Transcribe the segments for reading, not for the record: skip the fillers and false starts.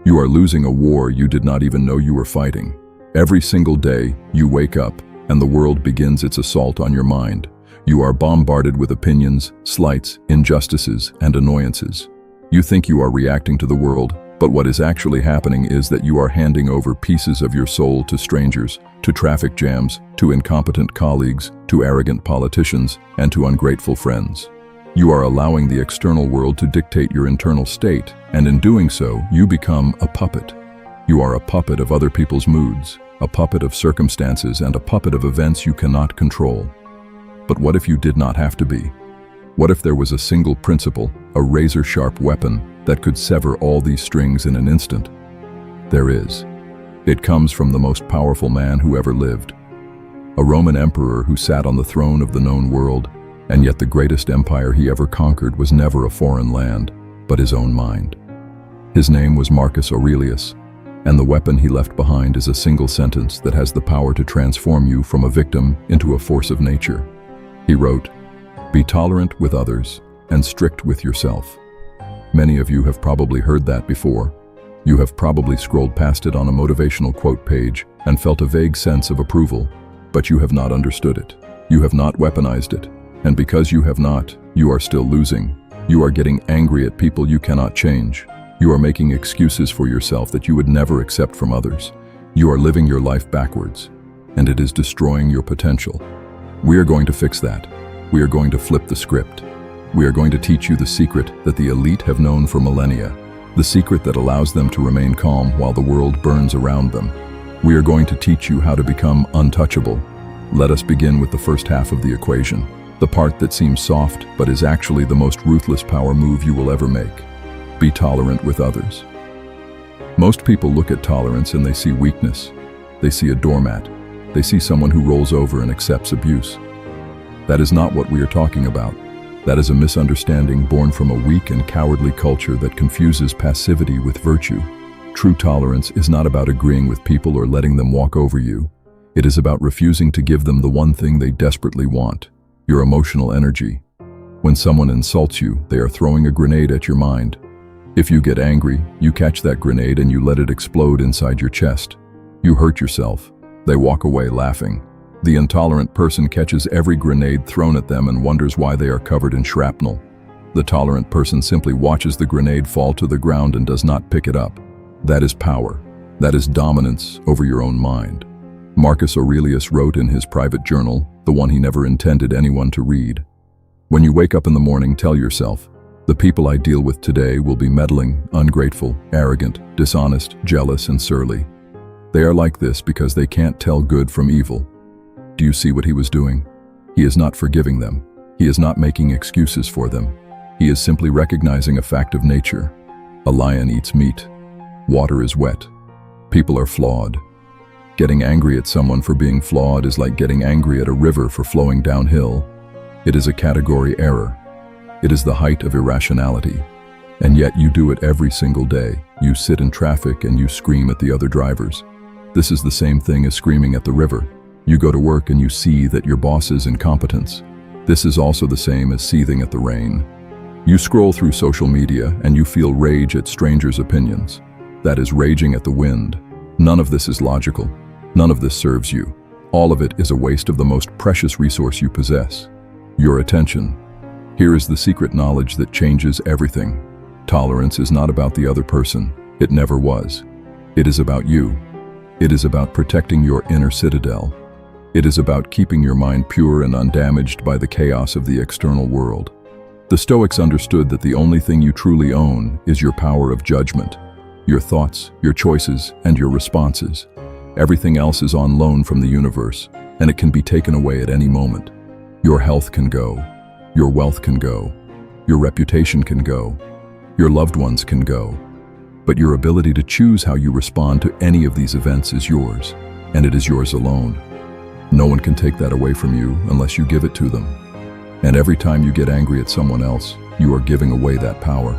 You are losing a war you did not even know you were fighting. Every single day, you wake up, and the world begins its assault on your mind. You are bombarded with opinions, slights, injustices, and annoyances. You think you are reacting to the world, but what is actually happening is that you are handing over pieces of your soul to strangers, to traffic jams, to incompetent colleagues, to arrogant politicians, and to ungrateful friends. You are allowing the external world to dictate your internal state, and in doing so, you become a puppet. You are a puppet of other people's moods, a puppet of circumstances, and a puppet of events you cannot control. But what if you did not have to be? What if there was a single principle, a razor-sharp weapon, that could sever all these strings in an instant? There is. It comes from the most powerful man who ever lived. A Roman emperor who sat on the throne of the known world, and yet the greatest empire he ever conquered was never a foreign land, but his own mind. His name was Marcus Aurelius, and the weapon he left behind is a single sentence that has the power to transform you from a victim into a force of nature. He wrote, "Be tolerant with others and strict with yourself." Many of you have probably heard that before. You have probably scrolled past it on a motivational quote page and felt a vague sense of approval, but you have not understood it. You have not weaponized it. And because you have not, you are still losing. You are getting angry at people you cannot change. You are making excuses for yourself that you would never accept from others. You are living your life backwards, and it is destroying your potential. We are going to fix that. We are going to flip the script. We are going to teach you the secret that the elite have known for millennia, the secret that allows them to remain calm while the world burns around them. We are going to teach you how to become untouchable. Let us begin with the first half of the equation, the part that seems soft but is actually the most ruthless power move you will ever make. Be tolerant with others. Most people look at tolerance and they see weakness. They see a doormat. They see someone who rolls over and accepts abuse. That is not what we are talking about. That is a misunderstanding born from a weak and cowardly culture that confuses passivity with virtue. True tolerance is not about agreeing with people or letting them walk over you. It is about refusing to give them the one thing they desperately want, your emotional energy. When someone insults you, they are throwing a grenade at your mind. If you get angry, you catch that grenade and you let it explode inside your chest. You hurt yourself. They walk away laughing. The intolerant person catches every grenade thrown at them and wonders why they are covered in shrapnel. The tolerant person simply watches the grenade fall to the ground and does not pick it up. That is power. That is dominance over your own mind. Marcus Aurelius wrote in his private journal, the one he never intended anyone to read, "When you wake up in the morning, tell yourself, the people I deal with today will be meddling, ungrateful, arrogant, dishonest, jealous, and surly. They are like this because they can't tell good from evil." Do you see what he was doing? He is not forgiving them. He is not making excuses for them. He is simply recognizing a fact of nature. A lion eats meat. Water is wet. People are flawed. Getting angry at someone for being flawed is like getting angry at a river for flowing downhill. It is a category error. It is the height of irrationality. And yet you do it every single day. You sit in traffic and you scream at the other drivers. This is the same thing as screaming at the river. You go to work and you see that your boss is incompetence. This is also the same as seething at the rain. You scroll through social media and you feel rage at strangers' opinions. That is raging at the wind. None of this is logical. None of this serves you. All of it is a waste of the most precious resource you possess, your attention. Here is the secret knowledge that changes everything. Tolerance is not about the other person. It never was. It is about you. It is about protecting your inner citadel. It is about keeping your mind pure and undamaged by the chaos of the external world. The Stoics understood that the only thing you truly own is your power of judgment, your thoughts, your choices, and your responses. Everything else is on loan from the universe, and it can be taken away at any moment. Your health can go. Your wealth can go. Your reputation can go. Your loved ones can go. But your ability to choose how you respond to any of these events is yours, and it is yours alone. No one can take that away from you unless you give it to them. And every time you get angry at someone else, you are giving away that power.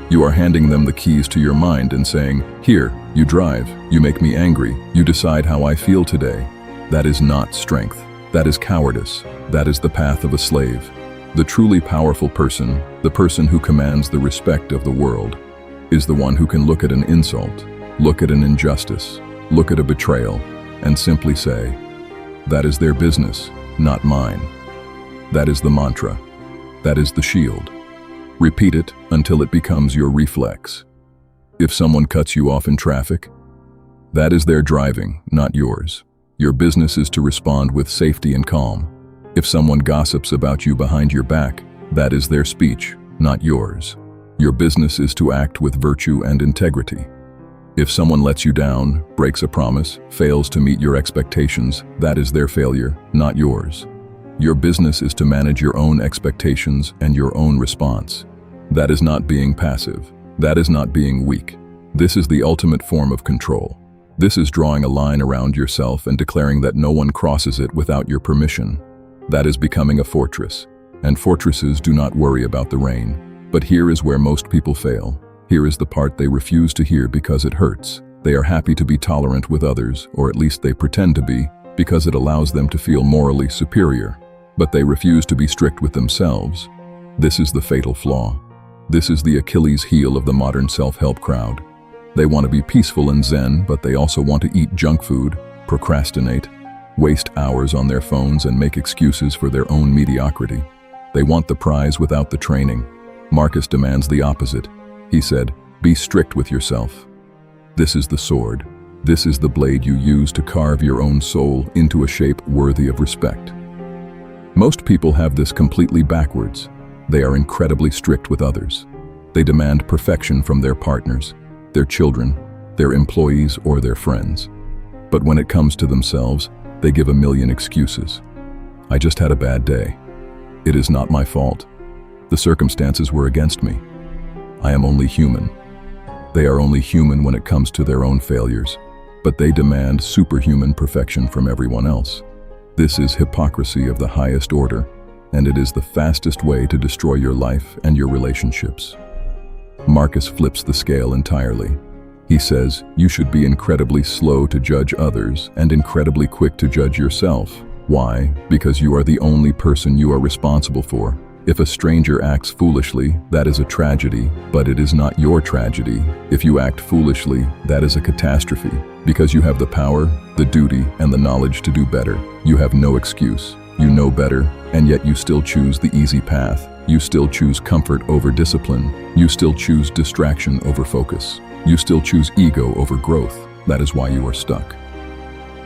You are handing them the keys to your mind and saying, "Here, you drive, you make me angry, you decide how I feel today." That is not strength. That is cowardice. That is the path of a slave. The truly powerful person, the person who commands the respect of the world, is the one who can look at an insult, look at an injustice, look at a betrayal, and simply say, "That is their business, not mine." That is the mantra. That is the shield. Repeat it until it becomes your reflex. If someone cuts you off in traffic, that is their driving, not yours. Your business is to respond with safety and calm. If someone gossips about you behind your back, that is their speech, not yours. Your business is to act with virtue and integrity. If someone lets you down, breaks a promise, fails to meet your expectations, that is their failure, not yours. Your business is to manage your own expectations and your own response. That is not being passive. That is not being weak. This is the ultimate form of control. This is drawing a line around yourself and declaring that no one crosses it without your permission. That is becoming a fortress. And fortresses do not worry about the rain. But here is where most people fail. Here is the part they refuse to hear because it hurts. They are happy to be tolerant with others, or at least they pretend to be, because it allows them to feel morally superior. But they refuse to be strict with themselves. This is the fatal flaw. This is the Achilles heel of the modern self-help crowd. They want to be peaceful and zen, but they also want to eat junk food, procrastinate, waste hours on their phones and make excuses for their own mediocrity. They want the prize without the training. Marcus demands the opposite. He said, "Be strict with yourself." This is the sword. This is the blade you use to carve your own soul into a shape worthy of respect. Most people have this completely backwards. They are incredibly strict with others. They demand perfection from their partners, their children, their employees, or their friends. But when it comes to themselves, they give a million excuses. "I just had a bad day. It is not my fault. The circumstances were against me. I am only human." They are only human when it comes to their own failures, but they demand superhuman perfection from everyone else. This is hypocrisy of the highest order, and it is the fastest way to destroy your life and your relationships. Marcus flips the scale entirely. He says, you should be incredibly slow to judge others and incredibly quick to judge yourself. Why? Because you are the only person you are responsible for. If a stranger acts foolishly, that is a tragedy, but it is not your tragedy. If you act foolishly, that is a catastrophe. Because you have the power, the duty, and the knowledge to do better. You have no excuse. You know better, and yet you still choose the easy path. You still choose comfort over discipline. You still choose distraction over focus. You still choose ego over growth. That is why you are stuck.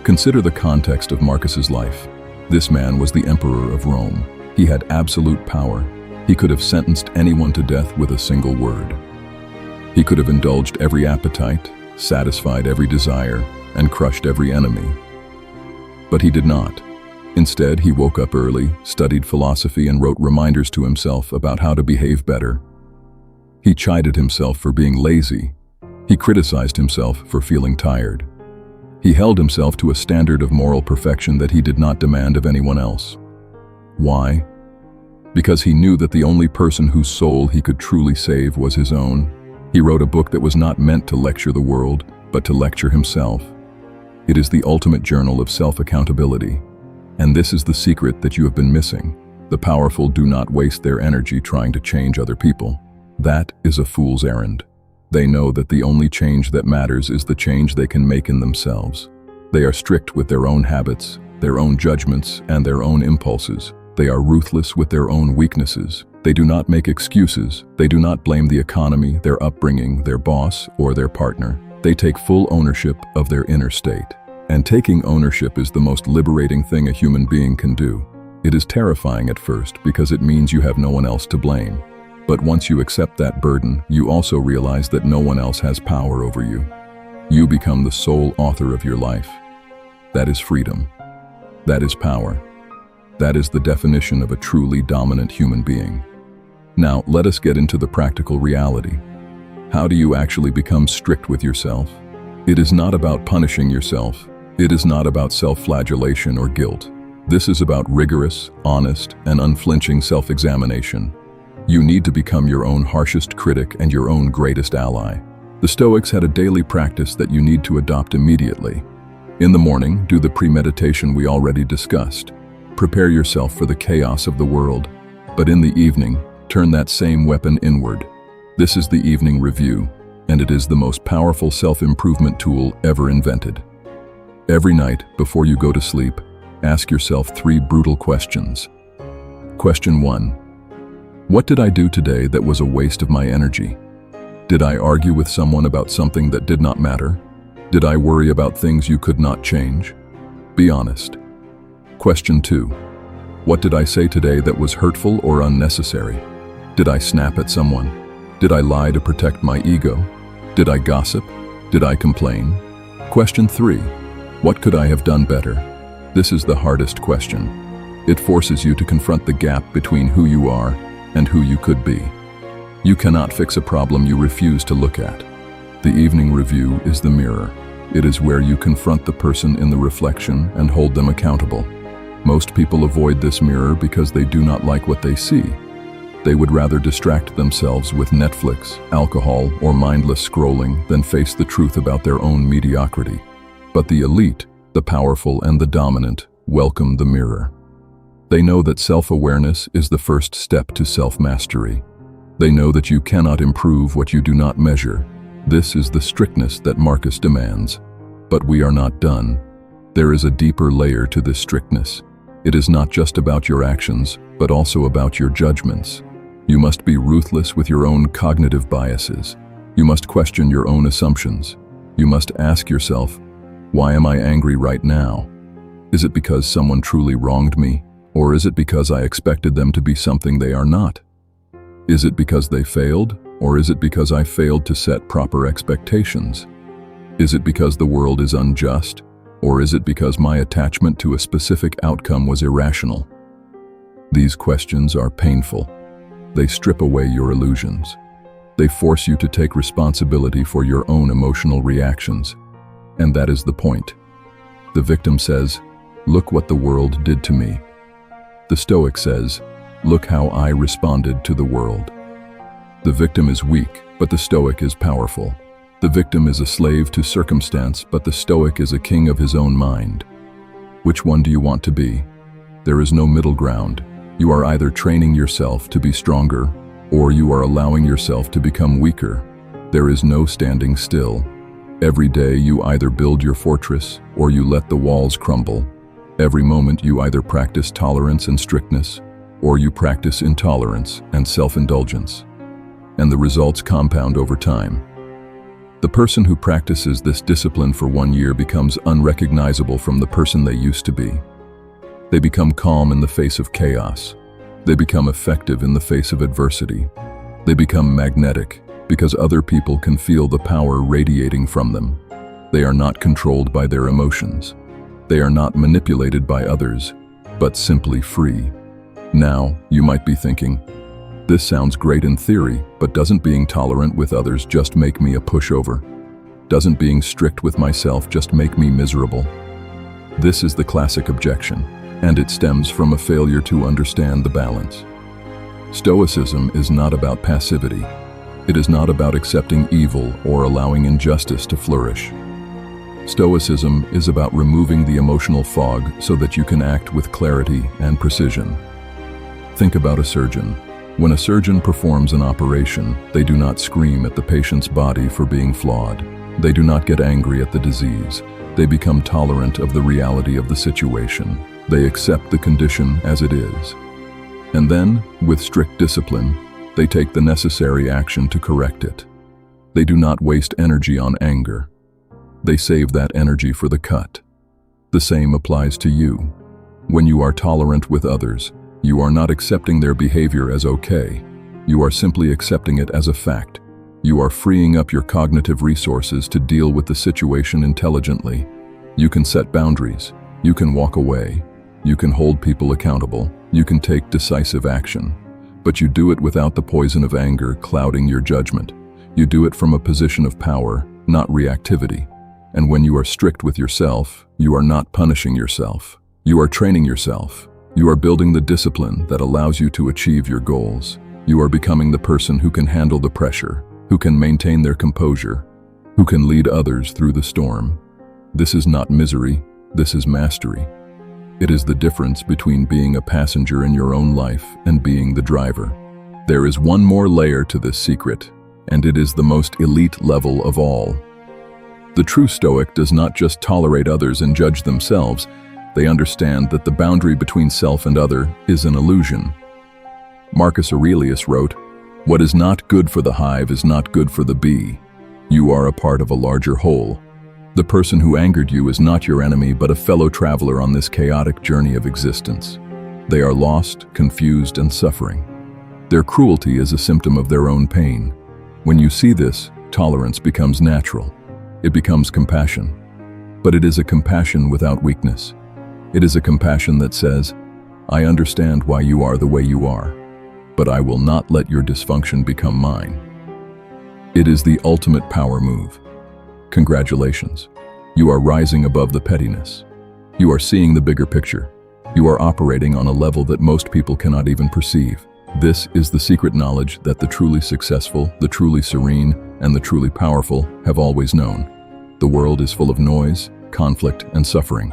Consider the context of Marcus's life. This man was the emperor of Rome. He had absolute power. He could have sentenced anyone to death with a single word. He could have indulged every appetite, satisfied every desire, and crushed every enemy. But he did not. Instead, he woke up early, studied philosophy, and wrote reminders to himself about how to behave better. He chided himself for being lazy. He criticized himself for feeling tired. He held himself to a standard of moral perfection that he did not demand of anyone else. Why? Because he knew that the only person whose soul he could truly save was his own. He wrote a book that was not meant to lecture the world, but to lecture himself. It is the ultimate journal of self-accountability. And this is the secret that you have been missing. The powerful do not waste their energy trying to change other people. That is a fool's errand. They know that the only change that matters is the change they can make in themselves. They are strict with their own habits, their own judgments, and their own impulses. They are ruthless with their own weaknesses. They do not make excuses. They do not blame the economy, their upbringing, their boss, or their partner. They take full ownership of their inner state. And taking ownership is the most liberating thing a human being can do. It is terrifying at first because it means you have no one else to blame. But once you accept that burden, you also realize that no one else has power over you. You become the sole author of your life. That is freedom. That is power. That is the definition of a truly dominant human being. Now, let us get into the practical reality. How do you actually become strict with yourself? It is not about punishing yourself. It is not about self-flagellation or guilt. This is about rigorous, honest, and unflinching self-examination. You need to become your own harshest critic and your own greatest ally. The Stoics had a daily practice that you need to adopt immediately. In the morning, do the premeditation we already discussed. Prepare yourself for the chaos of the world. But in the evening, turn that same weapon inward. This is the evening review. and it is the most powerful self-improvement tool ever invented. Every night, before you go to sleep, ask yourself 3 brutal questions. Question 1. What did I do today that was a waste of my energy? Did I argue with someone about something that did not matter? Did I worry about things you could not change? Be honest. Question 2. What did I say today that was hurtful or unnecessary? Did I snap at someone? Did I lie to protect my ego? Did I gossip? Did I complain? Question 3. What could I have done better? This is the hardest question. It forces you to confront the gap between who you are and who you could be. You cannot fix a problem you refuse to look at. The evening review is the mirror. It is where you confront the person in the reflection and hold them accountable. Most people avoid this mirror because they do not like what they see. They would rather distract themselves with Netflix, alcohol, or mindless scrolling than face the truth about their own mediocrity. But the elite, the powerful and the dominant, welcome the mirror. They know that self-awareness is the first step to self-mastery. They know that you cannot improve what you do not measure. This is the strictness that Marcus demands. But we are not done. There is a deeper layer to this strictness. It is not just about your actions, but also about your judgments. You must be ruthless with your own cognitive biases. You must question your own assumptions. You must ask yourself, why am I angry right now? Is it because someone truly wronged me? Or is it because I expected them to be something they are not? Is it because they failed? Or is it because I failed to set proper expectations? Is it because the world is unjust? Or is it because my attachment to a specific outcome was irrational? These questions are painful. They strip away your illusions. They force you to take responsibility for your own emotional reactions. And that is the point. The victim says, "Look what the world did to me." The Stoic says, "Look how I responded to the world." The victim is weak, but the Stoic is powerful. The victim is a slave to circumstance, but the Stoic is a king of his own mind. Which one do you want to be? There is no middle ground. You are either training yourself to be stronger, or you are allowing yourself to become weaker. There is no standing still. Every day you either build your fortress, or you let the walls crumble. Every moment you either practice tolerance and strictness, or you practice intolerance and self-indulgence. And the results compound over time. The person who practices this discipline for 1 year becomes unrecognizable from the person they used to be. They become calm in the face of chaos. They become effective in the face of adversity. They become magnetic because other people can feel the power radiating from them. They are not controlled by their emotions. They are not manipulated by others, but simply free. Now, you might be thinking, this sounds great in theory, but doesn't being tolerant with others just make me a pushover? Doesn't being strict with myself just make me miserable? This is the classic objection, and it stems from a failure to understand the balance. Stoicism is not about passivity. It is not about accepting evil or allowing injustice to flourish. Stoicism is about removing the emotional fog so that you can act with clarity and precision. Think about a surgeon. When a surgeon performs an operation, they do not scream at the patient's body for being flawed. They do not get angry at the disease. They become tolerant of the reality of the situation. They accept the condition as it is. And then, with strict discipline, they take the necessary action to correct it. They do not waste energy on anger. They save that energy for the cut. The same applies to you. When you are tolerant with others, you are not accepting their behavior as okay. You are simply accepting it as a fact. You are freeing up your cognitive resources to deal with the situation intelligently. You can set boundaries. You can walk away. You can hold people accountable. You can take decisive action. But you do it without the poison of anger clouding your judgment. You do it from a position of power, not reactivity. And when you are strict with yourself, you are not punishing yourself. You are training yourself. You are building the discipline that allows you to achieve your goals. You are becoming the person who can handle the pressure, who can maintain their composure, who can lead others through the storm. This is not misery, this is mastery. It is the difference between being a passenger in your own life and being the driver. There is one more layer to this secret, and it is the most elite level of all. The true Stoic does not just tolerate others and judge themselves. They understand that the boundary between self and other is an illusion. Marcus Aurelius wrote, "What is not good for the hive is not good for the bee. You are a part of a larger whole. The person who angered you is not your enemy, but a fellow traveler on this chaotic journey of existence. They are lost, confused, and suffering. Their cruelty is a symptom of their own pain. When you see this, tolerance becomes natural. It becomes compassion. But it is a compassion without weakness. It is a compassion that says, I understand why you are the way you are, but I will not let your dysfunction become mine." It is the ultimate power move. Congratulations. You are rising above the pettiness. You are seeing the bigger picture. You are operating on a level that most people cannot even perceive. This is the secret knowledge that the truly successful, the truly serene, and the truly powerful have always known. The world is full of noise, conflict, and suffering.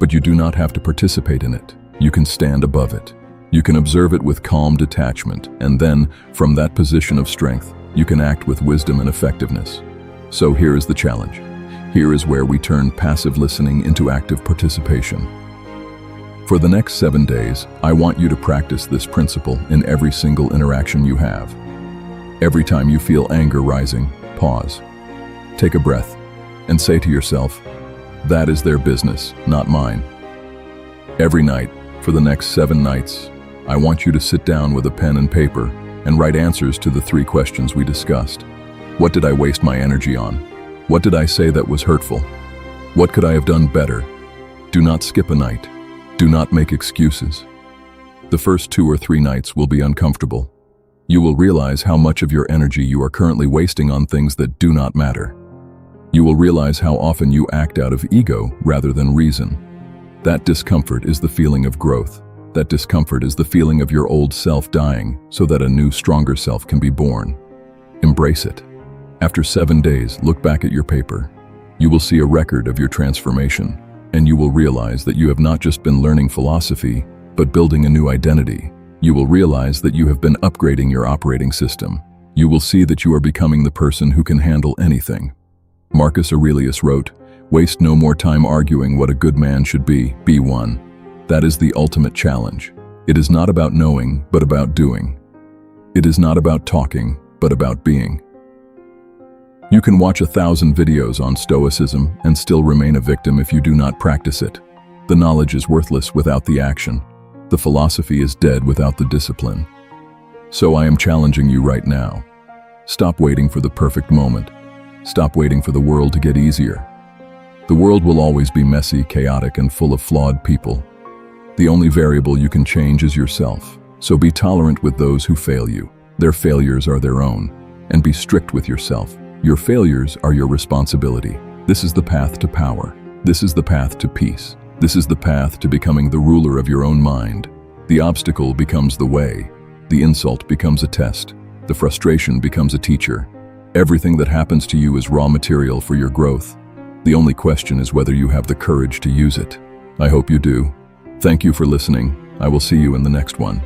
But you do not have to participate in it. You can stand above it. You can observe it with calm detachment, and then, from that position of strength, you can act with wisdom and effectiveness. So here is the challenge. Here is where we turn passive listening into active participation. For the next 7 days, I want you to practice this principle in every single interaction you have. Every time you feel anger rising, pause. Take a breath and say to yourself, that is their business, not mine. Every night, for the next 7 nights, I want you to sit down with a pen and paper and write answers to the 3 questions we discussed. What did I waste my energy on? What did I say that was hurtful? What could I have done better? Do not skip a night. Do not make excuses. The first 2 or 3 nights will be uncomfortable. You will realize how much of your energy you are currently wasting on things that do not matter. You will realize how often you act out of ego rather than reason. That discomfort is the feeling of growth. That discomfort is the feeling of your old self dying so that a new, stronger self can be born. Embrace it. After 7 days, look back at your paper. You will see a record of your transformation, and you will realize that you have not just been learning philosophy, but building a new identity. You will realize that you have been upgrading your operating system. You will see that you are becoming the person who can handle anything. Marcus Aurelius wrote, "Waste no more time arguing what a good man should be one." That is the ultimate challenge. It is not about knowing, but about doing. It is not about talking, but about being. You can watch 1,000 videos on Stoicism and still remain a victim if you do not practice it. The knowledge is worthless without the action. The philosophy is dead without the discipline. So I am challenging you right now. Stop waiting for the perfect moment. Stop waiting for the world to get easier. The world will always be messy, chaotic, and full of flawed people. The only variable you can change is yourself. So be tolerant with those who fail you. Their failures are their own. And be strict with yourself. Your failures are your responsibility. This is the path to power. This is the path to peace. This is the path to becoming the ruler of your own mind. The obstacle becomes the way. The insult becomes a test. The frustration becomes a teacher. Everything that happens to you is raw material for your growth. The only question is whether you have the courage to use it. I hope you do. Thank you for listening. I will see you in the next one.